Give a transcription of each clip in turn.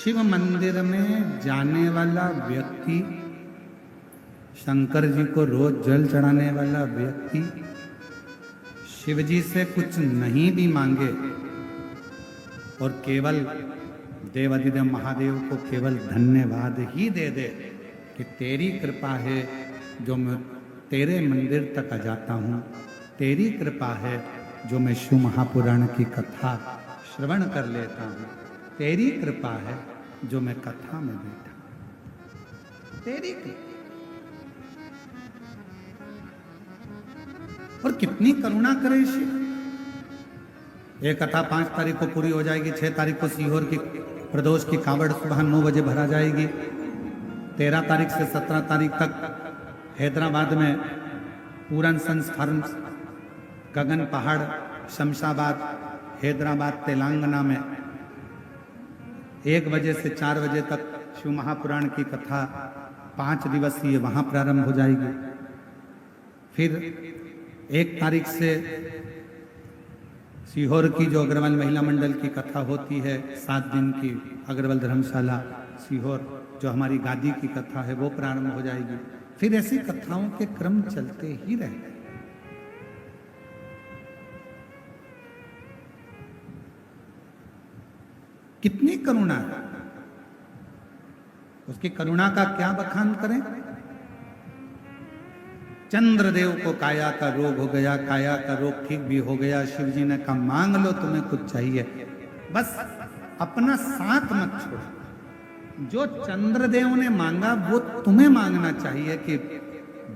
शिव मंदिर में जाने वाला व्यक्ति, शंकर जी को रोज जल चढ़ाने वाला व्यक्ति, शिव जी से कुछ नहीं भी मांगे और केवल देवाधिदेव महादेव को केवल धन्यवाद ही दे दे कि तेरी कृपा है जो मैं तेरे मंदिर तक आ जाता हूँ, तेरी कृपा है जो मैं शिव महापुराण की कथा श्रवण कर लेता हूँ, तेरी कृपा है जो मैं कथा में बैठा, तेरी कृपा। और कितनी करुणा करे शिव। ये कथा 5 तारीख को पूरी हो जाएगी, 6 तारीख को सीहोर की प्रदोष की कावड़ सुबह 9 बजे भरा जाएगी, 13 तारीख से 17 तारीख तक हैदराबाद में पूरन संस्करण गगन पहाड़ शमशाबाद हैदराबाद तेलंगाना में 1 बजे से 4 बजे तक शिव महापुराण की कथा 5 दिवसीय वहां प्रारंभ हो जाएगी। फिर 1 तारीख से सीहोर की जो अग्रवाल महिला मंडल की कथा होती है 7 दिन की, अग्रवाल धर्मशाला सीहोर जो हमारी गादी की कथा है वो प्रारंभ हो जाएगी। फिर ऐसी कथाओं के क्रम चलते ही रहेंगे। कितनी करुणा है, उसकी करुणा का क्या बखान करें। चंद्रदेव को काया का रोग हो गया, काया का रोग ठीक भी हो गया। शिव जी ने कहा मांग लो तुम्हें कुछ चाहिए, बस अपना साथ मत छोड़ो। जो चंद्रदेव ने मांगा वो तुम्हें मांगना चाहिए कि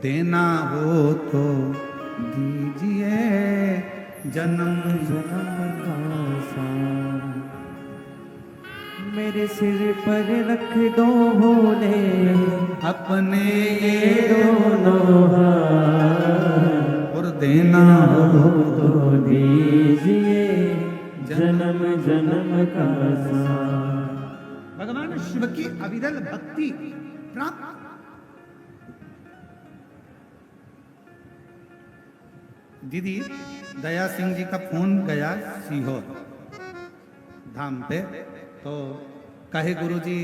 देना हो तो दीजिए जन्म जन्म का साथ, मेरे सिर पर रख दो भोले अपने दोनों हाथ, और देना हो तो दीजिए जन्म जन्म का साथ। भगवान शिव की अविरल भक्ति प्राप्त। दीदी दया सिंह जी का फोन गया सीहोर धाम पे, तो कहे गुरुजी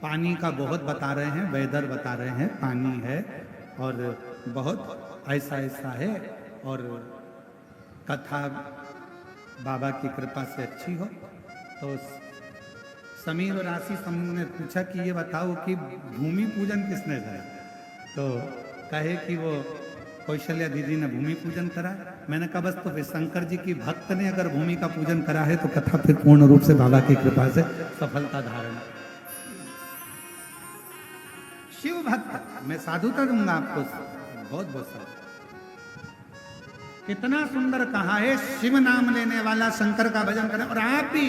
पानी का बहुत बता रहे हैं, वेदर बता रहे हैं, पानी है और बहुत ऐसा ऐसा है और कथा बाबा की कृपा से अच्छी हो। तो समीर और आशीष हमने पूछा कि ये बताओ कि भूमि पूजन किसने करा, तो कहे कि वो कौशल्या दीदी ने भूमि पूजन करा। मैंने कहा बस तो फिर शंकर जी की भक्त ने अगर भूमि का पूजन करा है तो कथा फिर पूर्ण रूप से बाबा की कृपा से सफलता धारण। शिव भक्त मैं साधुता दूंगा आपको, बहुत बहुत सारा। कितना सुंदर कहा है, शिव नाम लेने वाला शंकर का भजन करे। और आप भी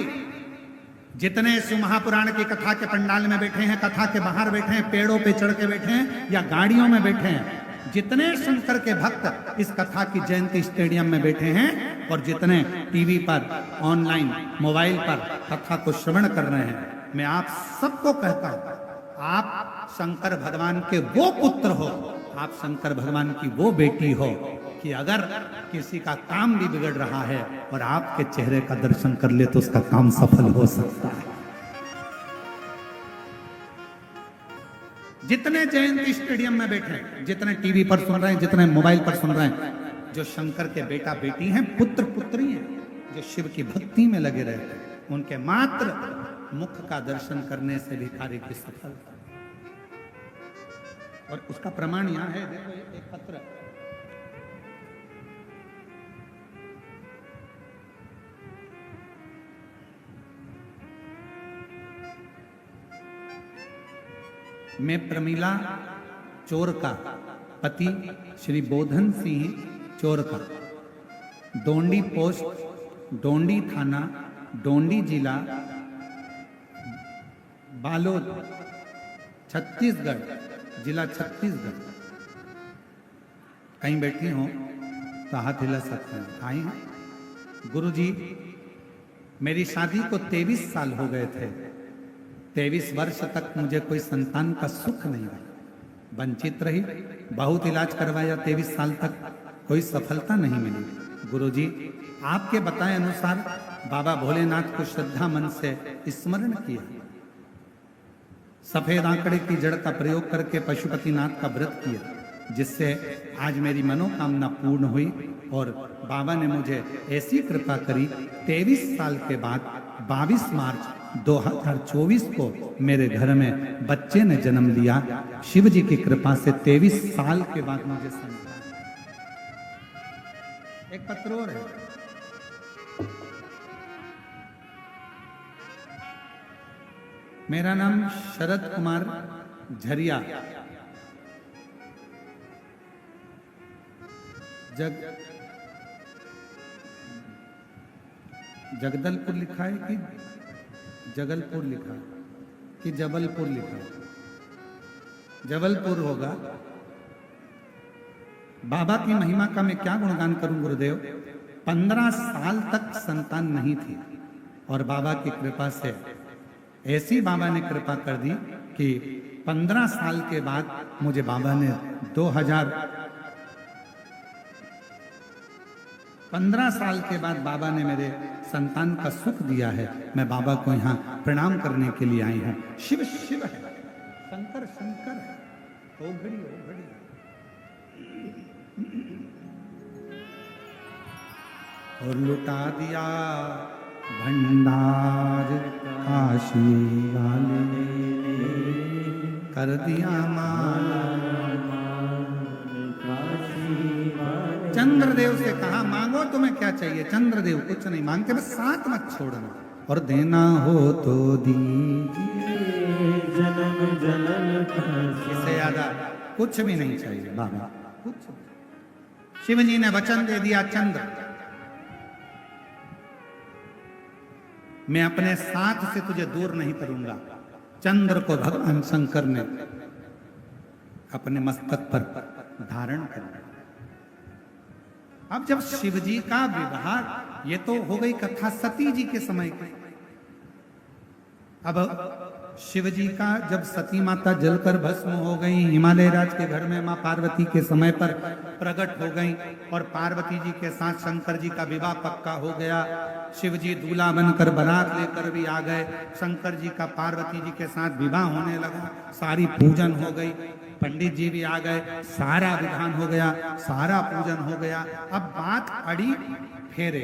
जितने शिव महापुराण की कथा के पंडाल में बैठे हैं, कथा के बाहर बैठे हैं, पेड़ों पे चढ़ के बैठे हैं या गाड़ियों में बैठे हैं, जितने शंकर के भक्त इस कथा की जयंती स्टेडियम में बैठे हैं और जितने टीवी पर ऑनलाइन मोबाइल पर कथा को श्रवण कर रहे हैं, मैं आप सबको कहता हूं आप शंकर भगवान के वो पुत्र हो, आप शंकर भगवान की वो बेटी हो कि अगर किसी का काम भी बिगड़ रहा है और आपके चेहरे का दर्शन कर ले तो उसका काम सफल हो सकता है। जितने जयंती स्टेडियम में बैठे हैं, जितने टीवी पर सुन रहे हैं, जितने मोबाइल पर सुन रहे हैं, जो शंकर के बेटा बेटी हैं, पुत्र पुत्री हैं, जो शिव की भक्ति में लगे रहते हैं, उनके मात्र मुख का दर्शन करने से भी कार्य की सफलता। और उसका प्रमाण यहां है, देखो एक पत्र, मैं प्रमीला चोर का पति श्री बोधन सिंह चोर का, डोंडी पोस्ट, डोंडी थाना, डोंडी जिला, बालोद, छत्तीसगढ़, जिला छत्तीसगढ़। कहीं बैठी हो तो हाथ हिला सकते हैं। आई हैं गुरुजी, मेरी शादी को 23 साल हो गए थे। 23 वर्ष तक मुझे कोई संतान का सुख नहीं हुआ, वंचित रही, बहुत इलाज करवाया, 23 साल तक कोई सफलता नहीं मिली। गुरुजी आपके बताए अनुसार बाबा भोलेनाथ को श्रद्धा मन से स्मरण किया, सफेद आंकड़े की जड़ का प्रयोग करके पशुपतिनाथ का व्रत किया, जिससे आज मेरी मनोकामना पूर्ण हुई और बाबा ने मुझे ऐसी कृपा करी। 23 साल के बाद 22 मार्च 2024 को मेरे घर में बच्चे ने जन्म लिया। शिव जी की कृपा से 23 साल के बाद मुझे संतान। एक पत्र और है, मेरा नाम शरद कुमार झरिया, जगदलपुर लिखा है कि जगलपुर लिखा है कि जबलपुर लिखा है? जबलपुर होगा। बाबा की महिमा का मैं क्या गुणगान करूं गुरुदेव। 15 साल तक संतान नहीं थी और बाबा की कृपा से ऐसी बाबा ने कृपा कर दी कि 15 साल के बाद मुझे बाबा ने 15 साल के बाद बाबा ने मेरे संतान का सुख दिया है। मैं बाबा को यहाँ प्रणाम करने के लिए आई हूँ। शिव शिव है, शंकर शंकर है, ओ घड़ी ओ घड़ी। और लुटा दिया भंडार काशी वाले ने, कर दिया माला चंद्रदेव से कहा मांगो तुम्हें क्या चाहिए। चंद्रदेव कुछ नहीं मांगते, बस साथ मत छोड़ना और देना हो तो दीजिए जन्म जन्म का। इससे ज्यादा कुछ भी नहीं चाहिए बाबा, कुछ। शिव जी ने वचन दे दिया, चंद्र मैं अपने साथ से तुझे दूर नहीं करूंगा। चंद्र को भगवान शंकर ने अपने मस्तक पर धारण कर लिया। अब जब शिव जी का विवाह, ये तो हो गई कथा सती जी के समय की। अब शिव जी का जब सती माता जलकर भस्म हो गई, हिमालय राज के घर में मां पार्वती के समय पर प्रकट हो गई और पार्वती जी के साथ शंकर जी का विवाह पक्का हो गया। शिव जी दूल्हा बनकर बारात लेकर भी आ गए। शंकर जी का पार्वती जी के साथ विवाह होने लगा, सारी पूजन हो गई, पंडित जी भी आ गए, सारा विधान हो गया, सारा पूजन हो गया। अब बात अड़ी फेरे।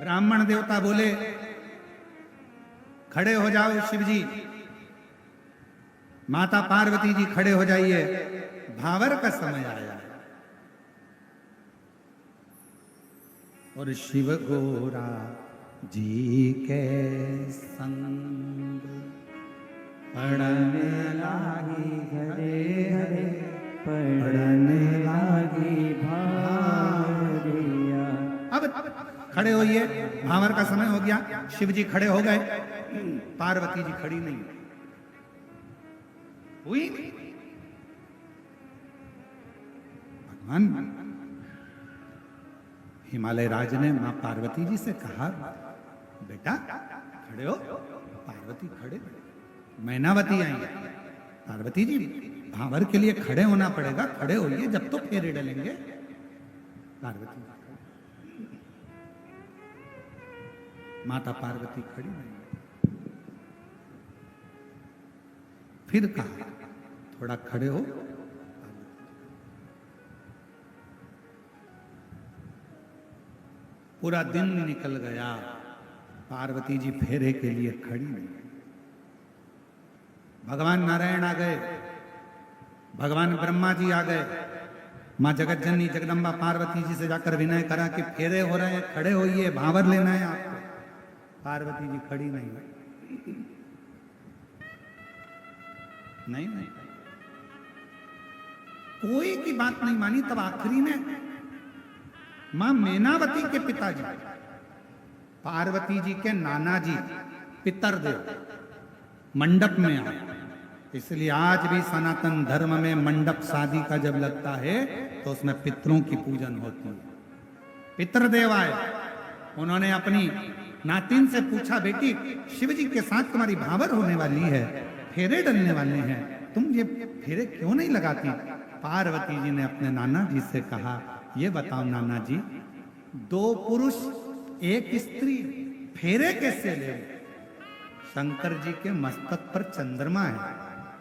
ब्राह्मण देवता बोले खड़े हो जाओ शिव जी। माता पार्वती जी खड़े हो जाइए, भावर का समय आया। और शिव गोरा जी के संग पड़ने लागी हरे हरे, पड़ने लागी भारिया। अब खड़े होइए, भावर का समय हो गया। शिव जी खड़े हो गए, पार्वती जी खड़ी नहीं हुई। भगवान हिमालय राज ने मां पार्वती जी से कहा, बेटा खड़े हो। पार्वती खड़े, मैनावती आई। पार्वती जी भावर के लिए खड़े होना पड़ेगा, खड़े होइए, जब तो फेरे डलेंगे। पार्वती माता पार्वती खड़ी नहीं। फिर कहा थोड़ा खड़े हो। पूरा दिन निकल गया, पार्वती जी फेरे के लिए खड़ी नहीं। भगवान नारायण आ गए, भगवान ब्रह्मा जी आ गए। मां जगत जननी जगदम्बा पार्वती जी से जाकर विनय करा कि फेरे हो रहे हैं, खड़े होइए, भावर लेना है आपको। पार्वती जी खड़ी नहीं हुई। नहीं कोई की बात नहीं मानी। तब आखिरी में मां मैनावती के पिताजी, पार्वती जी के नाना जी पितरदेव मंडप में आए। इसलिए आज भी सनातन धर्म में मंडप शादी का जब लगता है तो उसमें पितरों की पूजन होती है। पितरदेव आए, उन्होंने अपनी नातिन से पूछा, बेटी शिव जी के साथ तुम्हारी भावर होने वाली है, फेरे डलने वाले हैं, तुम ये फेरे क्यों नहीं लगाती। पार्वती जी ने अपने नाना जी से कहा, ये बताओ नाना जी, दो पुरुष एक स्त्री फेरे कैसे ले? शंकर जी के मस्तक पर चंद्रमा है,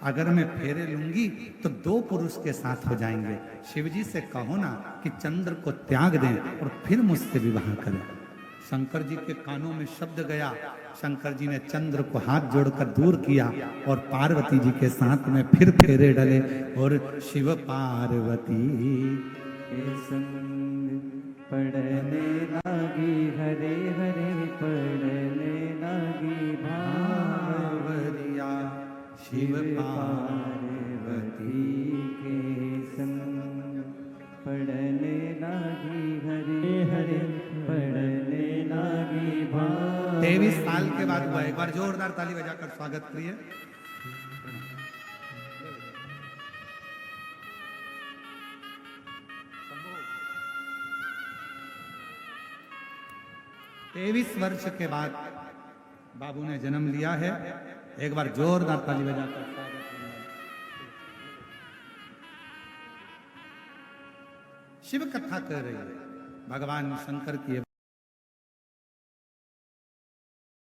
अगर मैं फेरे लूंगी तो 2 पुरुष के साथ हो जाएंगे। शिव जी से कहो ना कि चंद्र को त्याग दें और फिर मुझसे विवाह करें। शंकर जी के कानों में शब्द गया, शंकर जी ने चंद्र को हाथ जोड़कर दूर किया और पार्वती जी के साथ में फिर फेरे डले और शिव पार्वती के संग पड़ने लागी, हरे हरे पड़ने लागी भावरिया। शिव पार्वती के संग पड़ने लागी, हरे हरे पड़ने लागी भाव। 23 साल के बाद हुआ। एक बार जोरदार ताली बजाकर स्वागत करिए। तेईस वर्ष के बाद बाबू ने जन्म लिया है। एक बार जोरदार ताली बजाकर स्वागत करिए। शिव कथा कर रही है, भगवान शंकर की